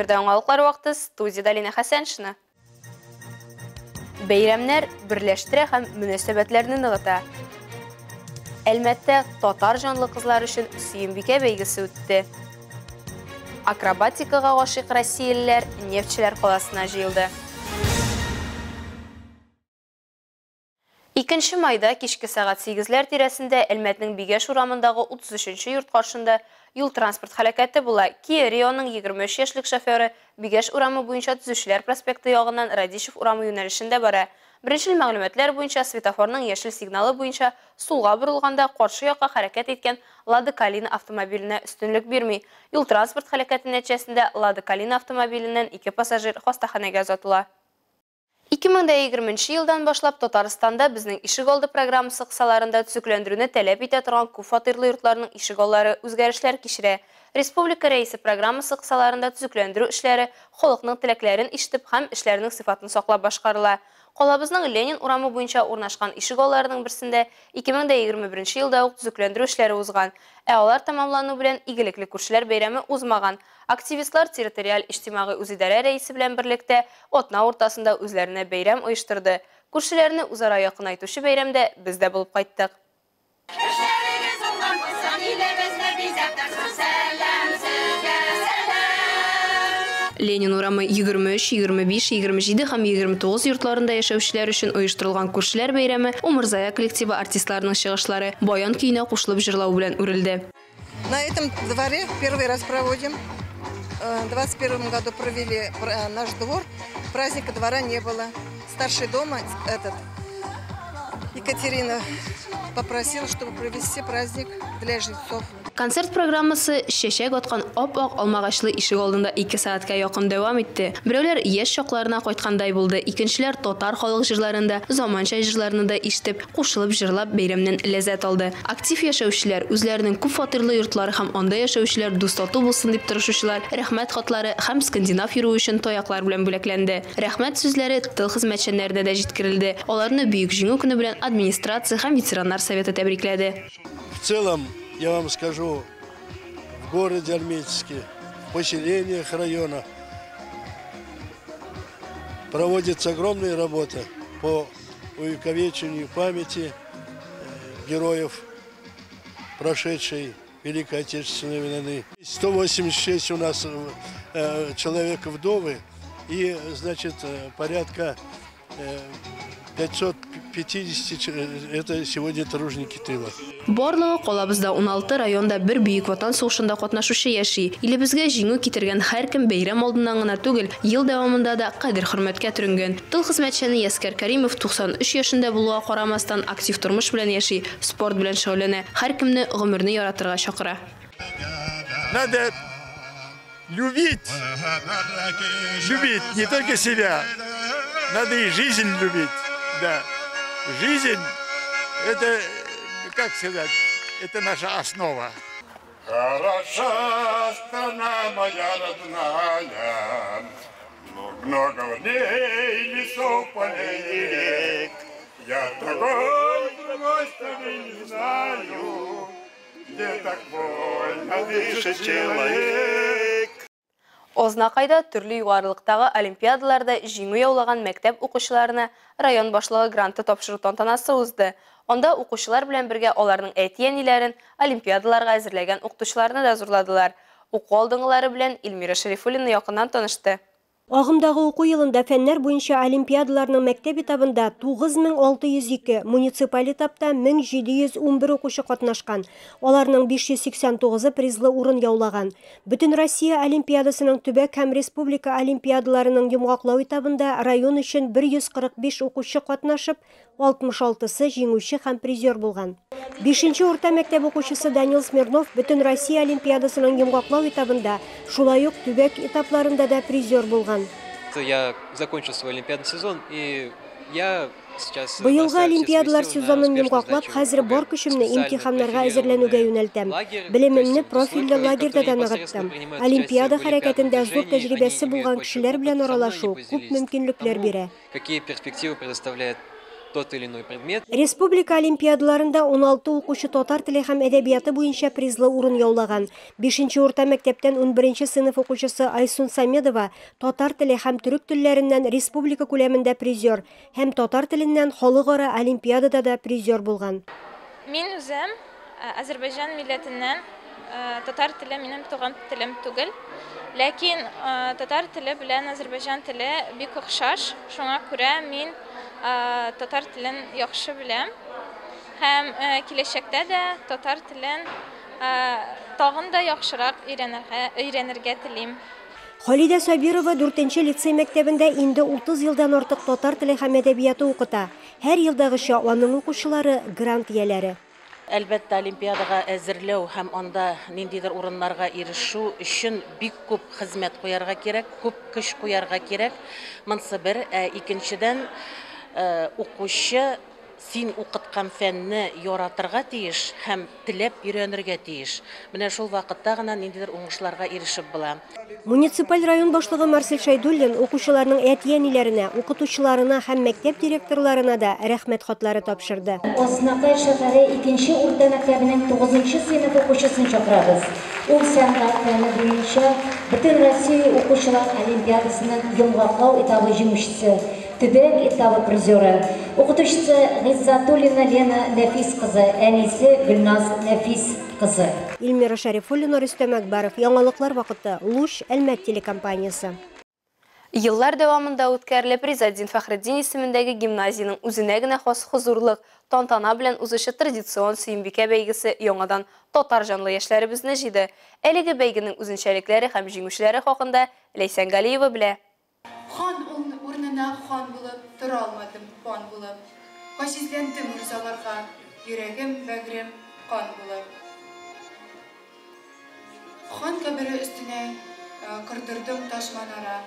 Эфирде оңалықлар вақты студияда Лина Хасеншина. Бәйрәмнәр бірләштірі һәм мөнәсәбәтләрне нығыта. Әлмәттә татар жанлы кызлар өчен Сөембикә бәйгесе үтте. Акробатикаға гашыйк россиялеләр Нефтчеләр қаласына җыелды. 2 майда кичке сағат 8-ләр тирәсендә Әлмәтнең Бигәш урамындагы 33-нче йорт каршында юл транспорт хәрәкәте була. Kia Rio'ның 23 яшьлек шоферы Бигәш урамы буенча Төзүчеләр проспекты ягыннан Радищев урамы юнәлешендә бара. Беренчел мәгълүматлар буенча светофорның яшел сигналы буенча сулга борылганда каршы якка хәрәкәт иткән Lada Kalina автомобиленә өстенлек бирми. Юл транспорт хәрәкәте нәтиҗәсендә Lada Kalina автомобиленнән 2 пассажир хастаханәгә озатыла. 2020 елдан башлап Татарстанда безнең ишегалды программасы кысаларында төзекләндерүне таләп итә торган күп фатирлы йортларның ишегаллары үзгәрешләр кичерә. Республика рәисе программасы кысаларында төзекләндерү эшләре халыкның теләкләрен ишетеп һәм эшләрнең сыйфатын саклап башкарыла. Калабызның Ленин урамы буенча урнашкан ишегалларының берсендә 2021 елда ук төзекләндерү эшләре узган. Алар тамамлану белән игелекле күршеләр бәйрәме узмаган. Активистлар территориаль иҗтимагый үзидарә рәисе белән берлектә Атна уртасында үзләренә бәйрәм оештырды. Күршеләрне үзара якынайтучы бәйрәмдә без дә булып кайттык. Ленин урамы 23, 25, 27 һәм 29 йортларында яшәүчеләр өчен оештырылган күршеләр бәйрәме Умырзая коллективы артистларының чыгышлары баян көенә кушылып җырлау белән үрелде. На этом дворе первый раз проводим. В 2021 году провели наш двор. Праздника двора не было. Старший дома, Екатерина, попросила, чтобы провести праздник для жильцов. Концерт программасы шешек аткан ап-ак алмагачлы ишек алдында 2 сәгатькә якын дәвам итте. Берәүләр яшь чакларына кайткандай булды, икенчеләр татар халык җырларында, заманча җырларны да ишетеп, кушылып җырлап бәйрәмнән ләззәт алды. Актив яшәүчеләр, үзләренең күп фатирлы йортлары һәм анда яшәүчеләр дустату булсын дип тырышучылар, рәхмәт хатлары һәм скандинав йөрү өчен таяклар белән бүләкләнде. Рәхмәт сүзләре тыл хезмәтчәннәренә дә җиткерелде. Аларны бөек җиңү көне белән администрация һәм ветераннар советы тәбрикләде. В целом, я вам скажу, в городе Альметьевске, в поселениях района проводится огромная работа по увековечению памяти героев прошедшей Великой Отечественной войны. 186 у нас человек вдовы и, значит, порядка 550 это сегодня тружники тыла. Барлыгы калабызда 16 районда бер бөек ватан сугышында катнашучы яши. Илебезгә җиңү китергән һәркем бәйрәм алдыннан гына түгел, ел дәвамында да кадер-хөрмәткә төрөнгән. Тыл хезмәтчәне Яскәр Кәримов 93 яшендә булуга карамастан актив тормыш белән яши, спорт белән шөгыльләнә. Һәркемне гомерне яратырга чакыра. Надо любить не только себя, надо и жизнь любить. Да, жизнь это, как сказать, это наша основа. Хороша страна моя родная, много в ней лесов, полей и рек. Я другой страны не знаю, где так вольно дышит человек. Ознакайда төрле югарылыктагы олимпиадаларда җиңү яулаган мәктәп укучыларына район башлыгы гранты тапшыру тантанасы узды. Анда укучылар белән бергә аларның әти-әниләрен олимпиадаларга әзерләгән укытучыларны да зурладылар. Уку алдыңгылары белән Илмира Шәрифуллина якыннан танышты. Агымдагы уку елында фәннәр буенча олимпиадаларның мәктәп этабында 9602, муниципаль этапта 1711 укучы катнашкан. Аларның 589-ы призлы урын яулаган. Бөтен Россия олимпиадасының төбәк һәм республика олимпиадаларының йомгаклау этабында район өчен 145 укучы катнашып, 66-сы җиңүче һәм призер булган. 5-нче урта мәктәп укучысы Данил Смирнов бөтен Россия олимпиадасының йомгаклау этабында, шулай ук төбәк этапларында да призер булган. Я закончил свой олимпиадный сезон, и я сейчас... Быелгы олимпиадалар сезонын йомгаклап, хәзер бар көчемне имтиханнарга әзерләнүгә юнәлтәм. Белемемне профильле лагерьда да ныгыттым. Олимпиада хәрәкәтендә зур тәҗрибәсе булган кешеләр белән аралашу күп мөмкинлекләр бирә. Какие перспективы предоставляет тот или иной предмет. Республика олимпиадаларында 16 укучы татар теле һәм әдәбияты буенча призлы урын яулаган. 5-нче урта мәктәптән 11-нче сыйныф укучысы Айсун Самедова татар теле һәм төрек телләреннән республика күләмендә призер һәм татар теленнән халыкара олимпиадада да призер булган. Мин үзем Азербайҗан милләтеннән татар теле минем туган телем түгел. Ләкин татар теле белән Азербайҗан теле бик охшаш. Шуңа күрә мин татар телен яхшы беләм. Һәм киләчәктә дә татар телен тагын да яхшырак өйрәнергә телим. Халида Сабирова 4-нче лицей мәктәбендә инде 30 елдан артык татар теле һәм әдәбияты укыта. Һәр елдагыча аның укучылары грант ияләре. Әлбәттә, олимпиадага әзерләү һәм анда ниндидер урыннарга ирешү өчен бик күп хезмәт куярга кирәк, күп көч куярга кирәк. Монсы бер, икенчедән укучы син укыткан фәнне яратырга тиеш һәм теләп өйрәнергә тиеш. Менә шул вакытта гына ниндидер уңышларга ирешеп була. Муниципаль район башлыгы Марсель Шайдуллин укучыларның әти-әниләренә, укытучыларына һәм мәктәп директорларына да рәхмәт хатлары тапшырды. Оснакай шәһәре 2-нче урта мәктәбенең 9-нчы сыйныф укучысын чакырабыз. Ул сәнгать фәне буенча Бөтен Россия укучылар олимпиадасының Йомгаклау этабы җиңүчесе, Төбәк этабы призеры, укытучысы Гыйззатуллина Лена Нәфис кызы, әнисе Гөлназ Нәфис кызы. Илмира Шәрифуллина, Рөстәм Әкбаров, Яңалыклар вакыты, Луч Әлмәт телекомпаниясы. Йыллар дәвамында үткәрелеп Ризаддин Фәхретдин исемендәге гимназияның үзенә генә хас хозурлык, тантана белән узышы традицион Сөембикә бәйгесе яңадан татар җанлы яшьләребезне җыйды. Әлеге бәйгенең үзенчәлекләре һәм җиңүчеләре хакында Ләйсән Галиева белә. Хан урынына хан булып тора алмадым, хан булып. Фашизләндем мирзаларга, йөрәгем, бәгрем кан булып. Хан кабере өстенә кырдырдым таш манара.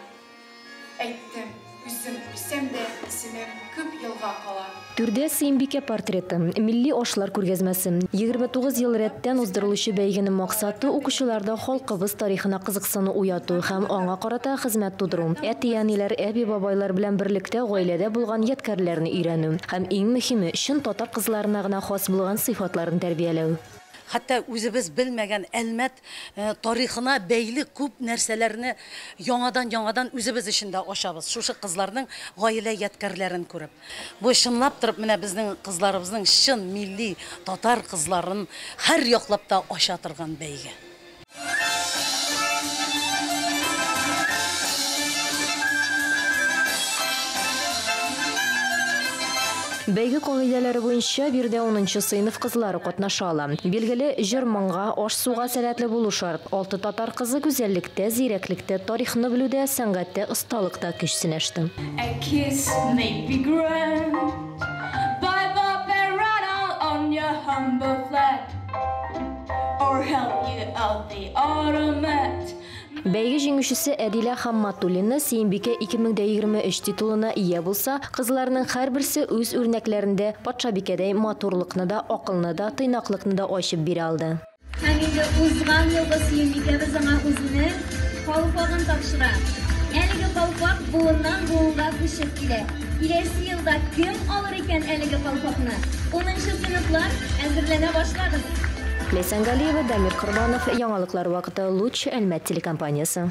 Әйттем, үзем бисәм дә исемем күп елга кала. Түрдә Сөембикә портреты, милли ашлар күргәзмәсе. 29 ел рәттән уздырылучы бәйгенең максаты укучыларда халкыбыз тарихына кызыксыну уяту һәм аңа карата хезмәт тудыру. Әти-әниләр, әби-бабайлар белән берлектә гаиләдә булган яткәрләрне өйрәнү һәм иң мөһиме, чын татар кызларына гына хас булган сыйфатларын тәрбияләү. Хәтта үзебез белмәгән Әлмәт тарихына бәйле күп нәрсәләрне яңадан үзебез эчендә ачабыз. Шушы кызларның гаилә яткәрләрен күреп. Бу чынлап торып менә безнең кызларыбызның чын милли татар кызларын һәр яклап та ача торган бәйге. Бәйге кагыйдәләре буенча бирдә 10-нчы сыйныф кызлары катнашалар. Билгеле, җыр-моңга, аш-суга сәләтле булу шарт. 6 татар кызы гүзәллектә, зирәклектә, тарихны белүдә, сәнгатьтә, осталыкта көч сынашты. Бәйге җиңүчесе Әдилә Хамматуллина Сөембикә 2023 титулына ия булса, кызларның һәрберсе үз үрнәкләрендә патшабикәдәй матурлыкны да, акылны да, тыйнаклыкны да ачып бирә алды. Һәм инде узган елда Сөембикә безгә үзенә калфагын тапшыра. Әлеге калфак буыннан буынга күчеп килә. Киләсе елда кем алыр икән әлеге калфакны? 10-нчы сыйныфлар әзерләнә башлады. Ләйсән Галиева, Дамир Корбанов, Яңалыклар вакыты, Луч Әлмәт телекомпаниясы.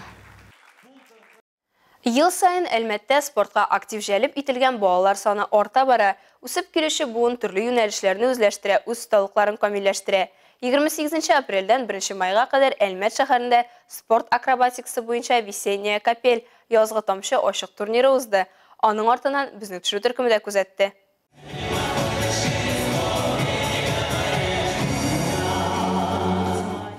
Ел сайын Әлмәттә спортка актив җәлеп ителгән балалар саны арта бара. Үсеп килүче буын төрле юнәлешләрне үзләштерә, үз осталыкларын камилләштерә. 28 апрельдән 1 майга кадәр Әлмәт шәһәрендә спорт акробатикасы буенча весенняя капель язгы тамчы ачык турниры узды. Аның артыннан безнең төшү төркеме дә күзәтте.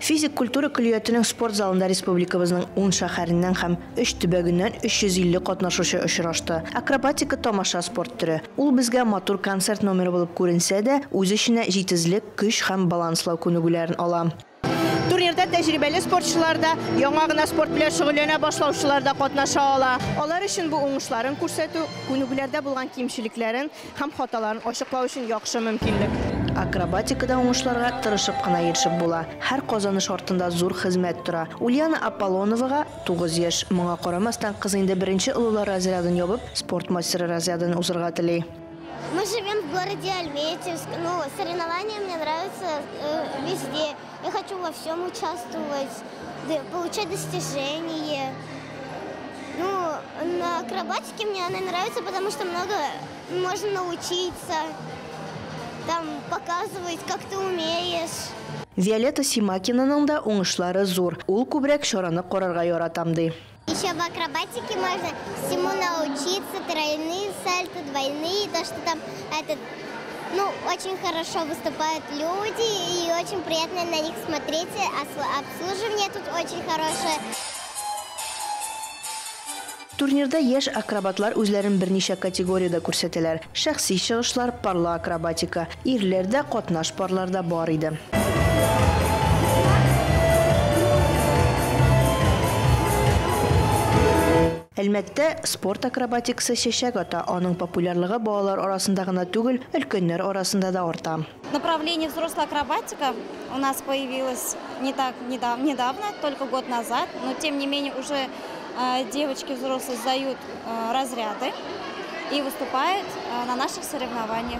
Физик культура көллиятының спорт залында республикабызның 10 шәһәреннән һәм 3 төбәгеннән 350 катнашучы очрашты. Акробатика тамаша спорт түре. Ул безгә матур концерт номеры булып күренсә дә, үз эченә җитезлек, көч һәм баланслау күнегүләрен ала. Турнирда тәҗрибәле спортчылар да, яңа гына спорт белән шөгыльләнә башлаучылар да катнаша ала. Алар өчен бу уңышларын күрсәтү, күнегүләрдә булган кимчелекләрен һәм хаталарын ачыклау өчен яхшы мөмкинлек. Акробатикада уңышларга тырышып кына ирешеп була. Һәр казаныш артында зур хезмәт тора. Ульяна Аполлоновага 9 яшь. Моңа карамастан кыз инде 1-нче улылар разрядын ябып, спорт мастеры разрядын узырга тели. Мы живем в городе Альметьевск. Ну, соревнования мне нравятся везде. Я хочу во всем участвовать, получать достижения. Ну, на акробатике мне она нравится, потому что много можно научиться, там показывать, как ты умеешь. Виолетта Симакинаның да уңышлары зур. Ул күбрәк шараны карарга яратамды. Еще в акробатике можно всему научиться, тройные сальто, двойные, то, что там очень хорошо выступают люди, и очень приятно на них смотреть, обслуживание тут очень хорошее. Турнирда яшь акробатлар үзләрен берничә категориядә күрсәтәләр. Шәхси чыгышлар, парлы акробатика. Ирләрдә катнаш парларда бар иде. Әлбәттә, спорт акробатикасы чәчәк ата, аның популярлыгы балалар арасында гына түгел, өлкәннәр арасында да арта. Направление взрослая акробатика у нас появилось не так недавно, только год назад, но тем не менее уже девочки взрослые сдают разряды и выступают на наших соревнованиях.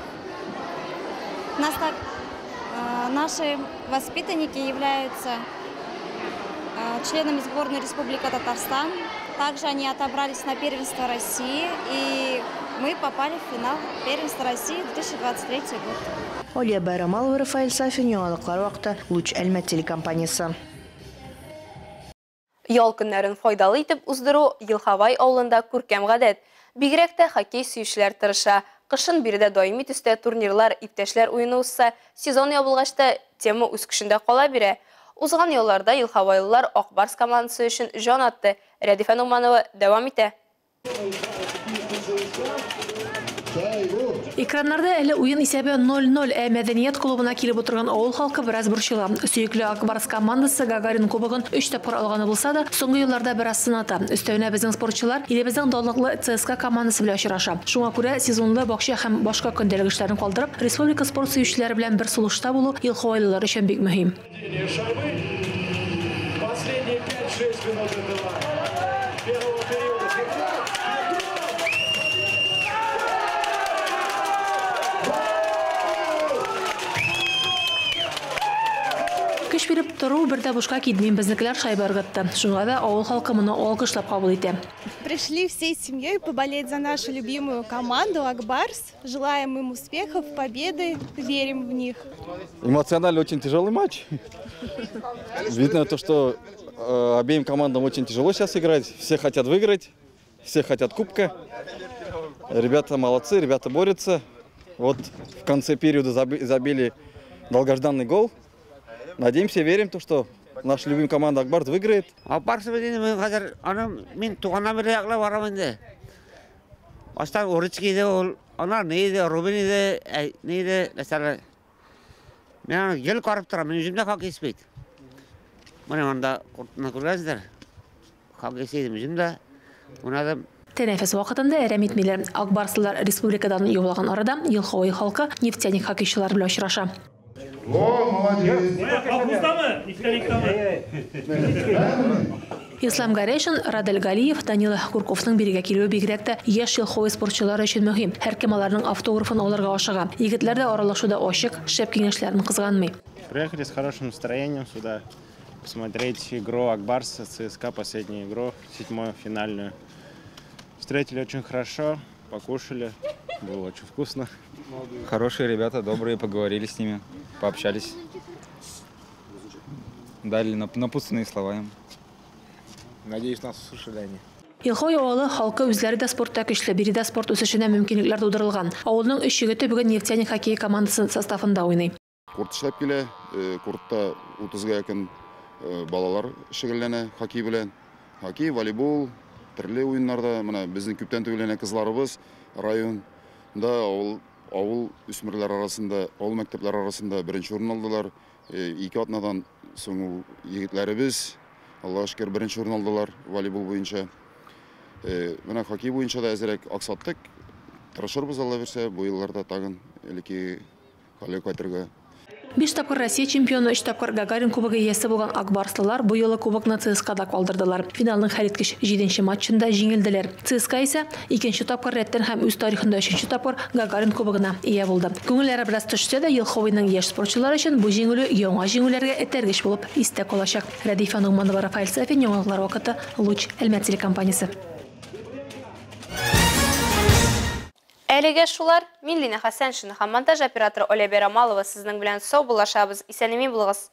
Наши воспитанники являются членами сборной Республики Татарстан. Также они отобрались на первенство России, и мы попали в финал первенства России 2023 год. Олия Байрамалова, Рафаэль Сафин, яңалыклар вакыты, Луч Әлмәт телекомпаниясы. Ял көннәрен файдалы итеп уздыру Елхавай авылында күркәм гадәт. Бигрәк тә хоккей сөючеләр тырыша. Кышын биредә даими төстә турнирлар, иптәшләр уены узса, сезон ябылгачта тема үз көчендә кала бирә. Узган елларда Елхавайлылар Акбарс командасы өчен җан атты. Рәдифә Нуманова дәвам итә. Экраннарда әле уен исәбе 0-0, мәдәният клубына килеп утырган авыл халкы бераз борчыла. Сөекле Акбарс командасы Гагарин кубогын 3 тапкыр алганы булса да, соңгы елларда бераз сыната. Өстәвенә безнең спортчылар илебезнең данлыклы ЦСКА командасы белән очраша. Шуңа күрә сезонлы бакча һәм башка көндәлек эшләрен калдырып, республика спорт сөючеләре белән бер сулышта булу Елхавайлылар өчен бик мөһим. Последние 5-6 минут этого первого периода. Көч биреп тору бердә бушка китмим, безнекеләр шайба ыргытты. Шуңа да авыл халкы моны алкышлап кабул итә. Пришли всей семьей поболеть за нашу любимую команду Акбарс. Желаем им успехов, победы, верим в них. Эмоционально очень тяжелый матч. Видно то, что обеим командам очень тяжело сейчас играть. Все хотят выиграть, все хотят кубка. Ребята молодцы, ребята борются. Вот в конце периода забили долгожданный гол. Надеемся, верим, что наша любимая команда Акбарс выиграет. Акбарс мен туғаннан бері яқлап барамын де. Бастан Орыцкий де ол, onlar neydi, Rubin de neydi mesela. Ben gel karıp duram, ben yüzümde hak ispeydi. Bana onda kurtuna kurgazdır. Hak iseydim yüzümde. Ona da Тәнәфес вакытында әрәм итмиләр. Акбарслылар республикадан юллаган арада Елхавай халкы нефтяник хоккейчылар белән очраша. Ислам Гарешин, Радель Галиев, Данила Курковның бирегә килүе бигрәк тә яшь Елхавай спортчылары өчен мөһим. Һәркем аларның автографын алырга ашыга. Егетләр дә аралашуда ачык, шәп киңәшләрен кызганмый. Приехали с хорошим настроением сюда посмотреть игру Акбарса, ЦСКА, последнюю игру, 7-ю финальную. Встретили очень хорошо, покушали, было очень вкусно. Хорошие ребята, добрые, поговорили с ними, пообщались. Дали напутственные слова им. Надеюсь, нас услышали они. Елхавай авылы халкы үзләре дә спортта көчле, биредә спорт үсешенә мөмкинлекләр тудырылган. Авылның 3 егете бүген нефтяник хоккей командасы составында уйный. Курт эшләп килә, куртта 30-га якын балалар шөгыльләнә хоккей белән. Хоккей, волейбол, төрле уеннарда, менә безнең күптән түгел кызларыбыз районда авыл үсмерләр арасында, авыл мәктәпләре арасында беренче урын алдылар. 2 атнадан соң егетләребез Аллаһка шөкер беренче урын алдылар волейбол буенча. Менә хоккей буенча да әзрәк аксаттык. Тырышырбыз Алла берсә, бу елларда тагын элекке хәлгә кайтырга. 5 тапкыр Россия чемпионы, 3 тапкыр Гагарин кубогы иясе булган Акбарслылар бу юлы кубокны ЦСКАда калдырдылар. Финалның хәлиткеч 7-нче матчында җиңелделәр. ЦСКА исә 2-нче тапкыр рәттән һәм үз тарихында 3-нче тапкыр Гагарин кубогына ия булды. Күңелләре бераз төшсә дә, Елховыйның яшь спортчылары өчен бу җиңүле яңа җиңүләргә этәргеч булып истә калачак. Радифа Нугманова, Рафаэль Сафин, яңалыклар вакыты, Луч, Әлмәт телекомпаниясе. Әлегә шулар, мин Лина Хәсәншина һәм монтаж операторы Оля Берамалова сезнең белән сау булашабыз. Исәнеми булыгыз.